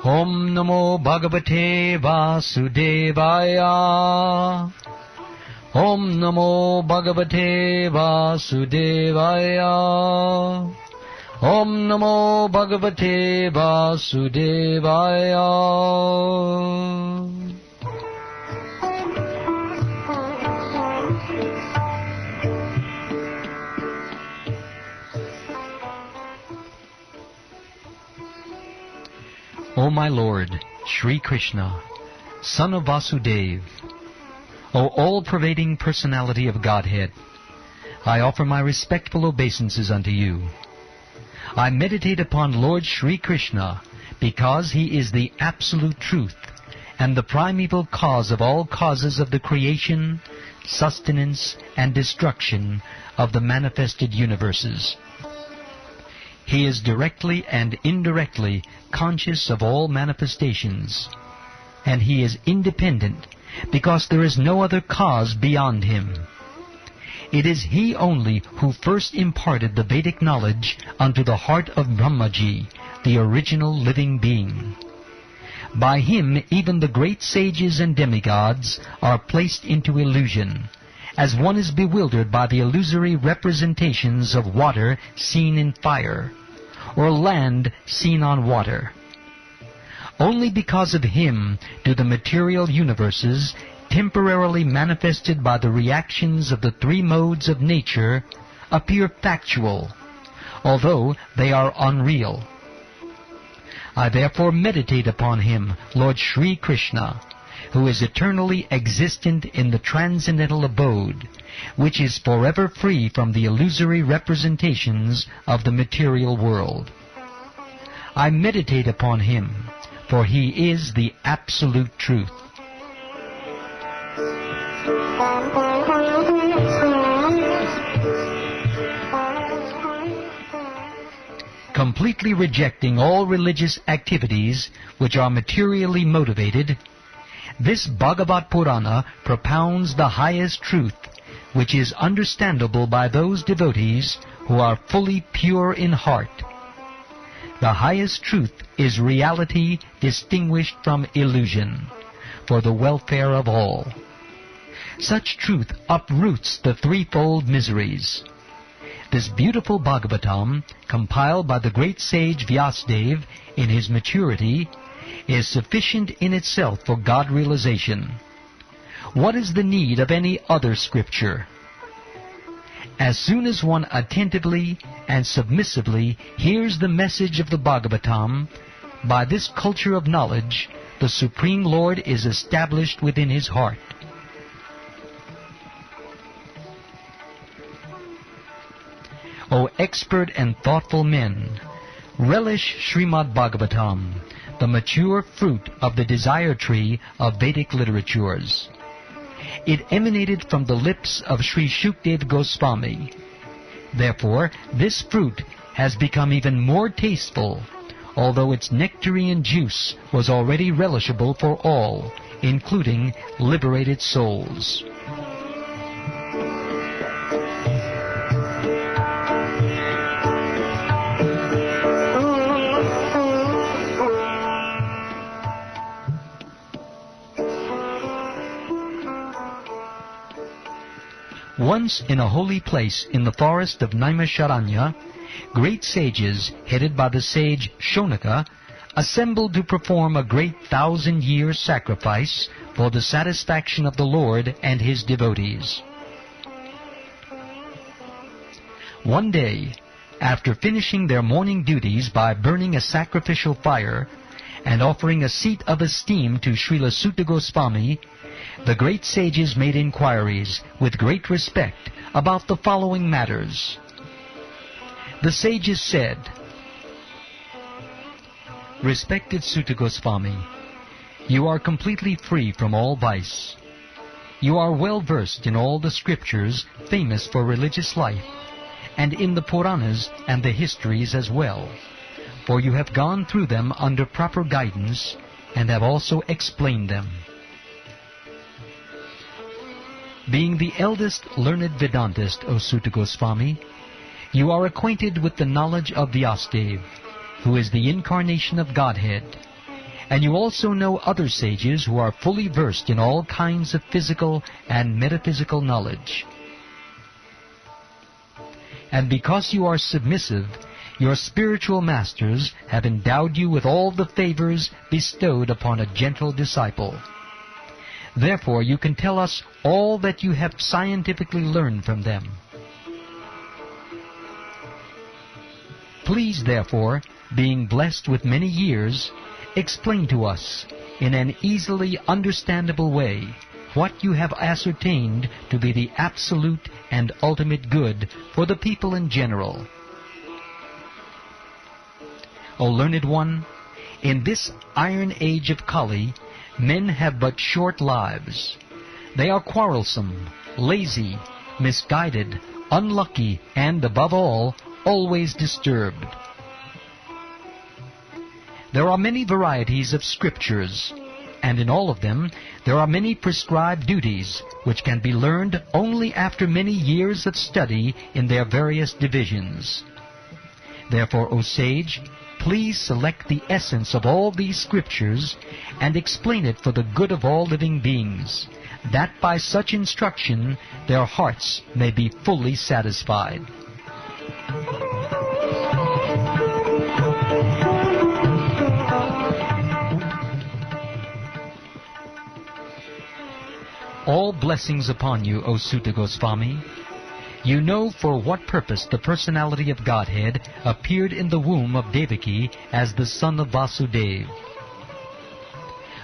Om Namo Bhagavate Vasudevaya. Om Namo Bhagavate Vasudevaya. Om Namo Bhagavate Vasudevaya. O my Lord, Sri Krishna, Son of Vasudeva, O all-pervading personality of Godhead, I offer my respectful obeisances unto you. I meditate upon Lord Sri Krishna because he is the absolute truth and the primeval cause of all causes of the creation, sustenance, and destruction of the manifested universes. He is directly and indirectly conscious of all manifestations, and he is independent because there is no other cause beyond him. It is he only who first imparted the Vedic knowledge unto the heart of Brahmaji, the original living being. By him even the great sages and demigods are placed into illusion, as one is bewildered by the illusory representations of water seen in fire, or land seen on water. Only because of him do the material universes, temporarily manifested by the reactions of the three modes of nature, appear factual, although they are unreal. I therefore meditate upon him, Lord Sri Krishna, who is eternally existent in the transcendental abode, which is forever free from the illusory representations of the material world. I meditate upon him, for he is the absolute truth. Completely rejecting all religious activities which are materially motivated, this Bhagavat Purana propounds the highest truth, which is understandable by those devotees who are fully pure in heart. The highest truth is reality distinguished from illusion, for the welfare of all. Such truth uproots the threefold miseries. This beautiful Bhagavatam, compiled by the great sage Vyasadeva in his maturity, is sufficient in itself for God realization. What is the need of any other scripture? As soon as one attentively and submissively hears the message of the Bhagavatam, by this culture of knowledge, the Supreme Lord is established within his heart. O expert and thoughtful men, relish Śrīmad-Bhāgavatam, the mature fruit of the desire tree of Vedic literatures. It emanated from the lips of Sri Shukdev Goswami. Therefore, this fruit has become even more tasteful, although its nectarine juice was already relishable for all, including liberated souls. Once in a holy place in the forest of Naimisharanya, great sages, headed by the sage Shonaka, assembled to perform a great 1,000-year sacrifice for the satisfaction of the Lord and his devotees. One day, after finishing their morning duties by burning a sacrificial fire and offering a seat of esteem to Srila Sutta Goswami, the great sages made inquiries with great respect about the following matters. The sages said, "Respected Sutta Goswami, you are completely free from all vice. You are well versed in all the scriptures famous for religious life, and in the Puranas and the histories as well, for you have gone through them under proper guidance and have also explained them. Being the eldest learned Vedantist, O Sutta Goswami, you are acquainted with the knowledge of Vyasadeva, who is the incarnation of Godhead, And you also know other sages who are fully versed in all kinds of physical and metaphysical knowledge. And because you are submissive, your spiritual masters have endowed you with all the favors bestowed upon a gentle disciple. Therefore you can tell us all that you have scientifically learned from them. Please, therefore, being blessed with many years, explain to us, in an easily understandable way, what you have ascertained to be the absolute and ultimate good for the people in general. O learned one, in this iron age of Kali, men have but short lives. They are quarrelsome, lazy, misguided, unlucky, and, above all, always disturbed. There are many varieties of scriptures, and in all of them there are many prescribed duties, which can be learned only after many years of study in their various divisions. Therefore, O sage, please select the essence of all these scriptures and explain it for the good of all living beings, that by such instruction their hearts may be fully satisfied. All blessings upon you, O Sutta Goswami. You know for what purpose the personality of Godhead appeared in the womb of Devaki as the son of Vasudeva.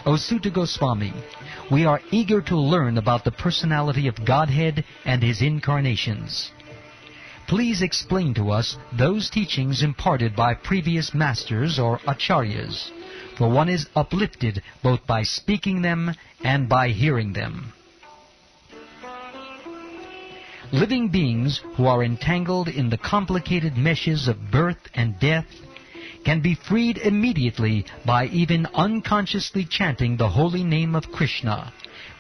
O Sutta Goswami, we are eager to learn about the personality of Godhead and His incarnations. Please explain to us those teachings imparted by previous masters or acharyas, for one is uplifted both by speaking them and by hearing them. Living beings who are entangled in the complicated meshes of birth and death can be freed immediately by even unconsciously chanting the holy name of Krishna,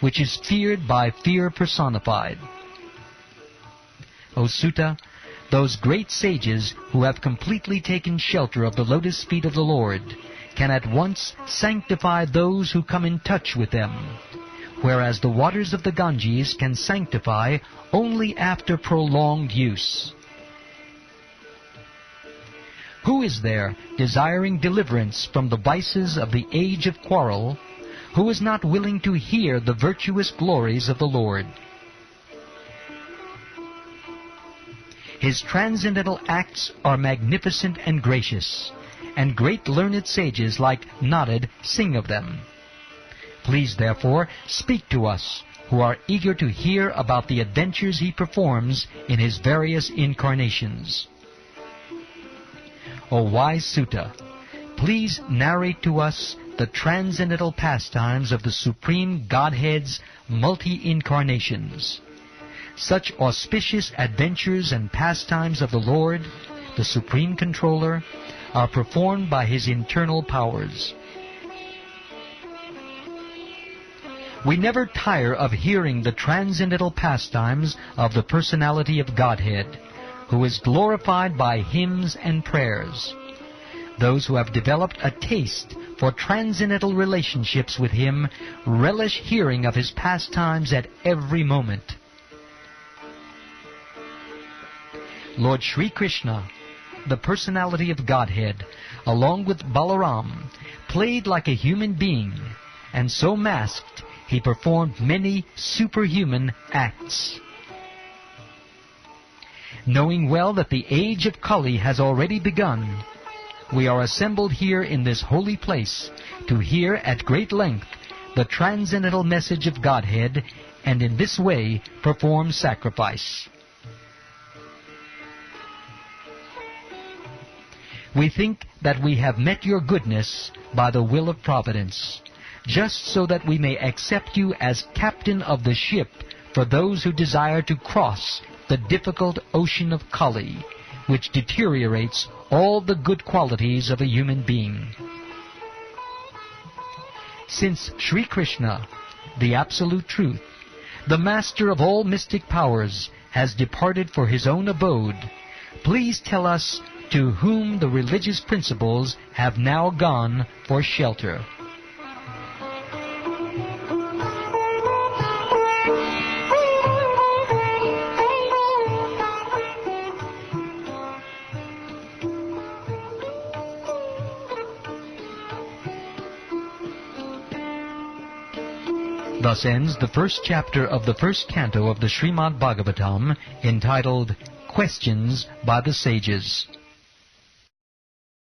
which is feared by fear personified. O Sutta, those great sages who have completely taken shelter of the lotus feet of the Lord can at once sanctify those who come in touch with them, whereas the waters of the Ganges can sanctify only after prolonged use. Who is there desiring deliverance from the vices of the age of quarrel, who is not willing to hear the virtuous glories of the Lord? His transcendental acts are magnificent and gracious, and great learned sages like Narrated sing of them. Please, therefore, speak to us, who are eager to hear about the adventures he performs in his various incarnations. O wise Sutta, please narrate to us the transcendental pastimes of the Supreme Godhead's multi-incarnations. Such auspicious adventures and pastimes of the Lord, the Supreme Controller, are performed by His internal powers. We never tire of hearing the transcendental pastimes of the personality of Godhead, who is glorified by hymns and prayers. Those who have developed a taste for transcendental relationships with Him relish hearing of His pastimes at every moment. Lord Sri Krishna, the personality of Godhead, along with Balaram, played like a human being, and so masked, he performed many superhuman acts. Knowing well that the age of Kali has already begun, we are assembled here in this holy place to hear at great length the transcendental message of Godhead, and in this way perform sacrifice. We think that we have met your goodness by the will of Providence, just so that we may accept you as captain of the ship for those who desire to cross the difficult ocean of Kali, which deteriorates all the good qualities of a human being. Since Sri Krishna, the Absolute Truth, the Master of all mystic powers, has departed for His own abode, please tell us to whom the religious principles have now gone for shelter. Thus ends the first chapter of the first canto of the Śrīmad-Bhāgavatam, entitled Questions by the Sages.